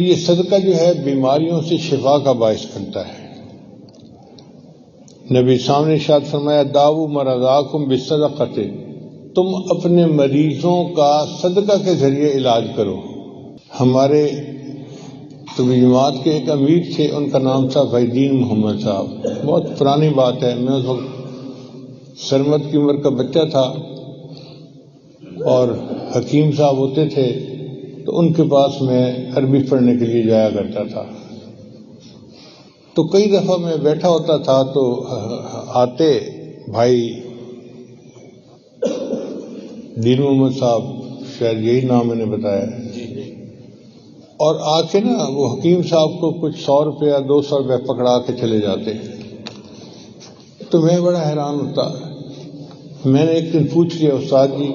یہ صدقہ جو ہے بیماریوں سے شفا کا باعث بنتا ہے۔ نبی سامنے ارشاد فرمایا داؤ مرضاکم بالصدقۃ، تم اپنے مریضوں کا صدقہ کے ذریعے علاج کرو۔ ہمارے طبی جماعت کے ایک امیر تھے، ان کا نام تھا بھائی دین محمد صاحب، بہت پرانی بات ہے، میں اس وقت سرمد کی عمر کا بچہ تھا اور حکیم صاحب ہوتے تھے تو ان کے پاس میں عربی پڑھنے کے لیے جایا کرتا تھا۔ تو کئی دفعہ میں بیٹھا ہوتا تھا تو آتے بھائی دین محمد صاحب، شاید یہی نام میں نے بتایا، اور آ کے نا وہ حکیم صاحب کو کچھ 100 روپیہ 200 روپیہ پکڑا کے چلے جاتے۔ تو میں بڑا حیران ہوتا۔ میں نے ایک دن پوچھ لیا استاد جی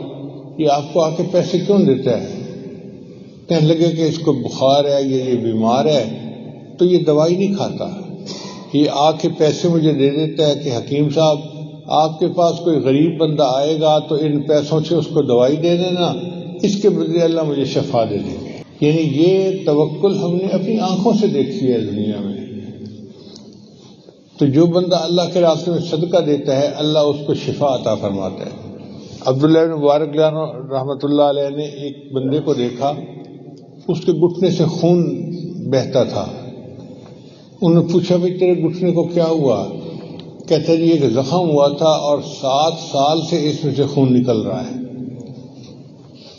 یہ آپ کو آ کے پیسے کیوں دیتا ہے؟ کہنے لگے کہ اس کو بخار ہے، یہ بیمار ہے تو یہ دوائی نہیں کھاتا، یہ آ کے پیسے مجھے دے دیتا ہے کہ حکیم صاحب آپ کے پاس کوئی غریب بندہ آئے گا تو ان پیسوں سے اس کو دوائی دے دینا، اس کے بدلے اللہ مجھے شفا دے دیں گے۔ یعنی یہ توکل ہم نے اپنی آنکھوں سے دیکھی ہے دنیا میں۔ تو جو بندہ اللہ کے راستے میں صدقہ دیتا ہے اللہ اس کو شفا عطا فرماتا ہے۔ عبداللہ بن مبارک رحمۃ اللہ علیہ نے ایک بندے کو دیکھا، اس کے گھٹنے سے خون بہتا تھا۔ انہوں نے پوچھا بھائی تیرے گھٹنے کو کیا ہوا؟ کہتا جی ایک زخم ہوا تھا اور 7 سال سے اس میں سے خون نکل رہا ہے،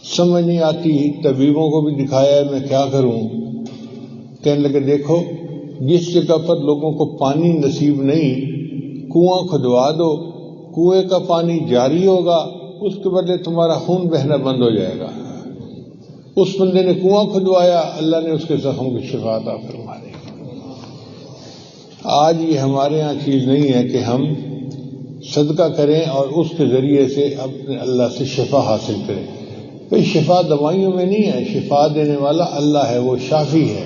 سمجھ نہیں آتی، طبیبوں کو بھی دکھایا ہے میں کیا کروں؟ کہنے لگے دیکھو جس جگہ پر لوگوں کو پانی نصیب نہیں کنواں کھدوا دو، کنویں کا پانی جاری ہوگا، اس کے بدلے تمہارا خون بہنا بند ہو جائے گا۔ اس بندے نے کنواں کھدوایا، اللہ نے اس کے زخم کی شفا عطا فرما دی۔ آج یہ ہمارے ہاں چیز نہیں ہے کہ ہم صدقہ کریں اور اس کے ذریعے سے اپنے اللہ سے شفا حاصل کریں۔ بھئی شفا دوائیوں میں نہیں ہے، شفا دینے والا اللہ ہے، وہ شافی ہے۔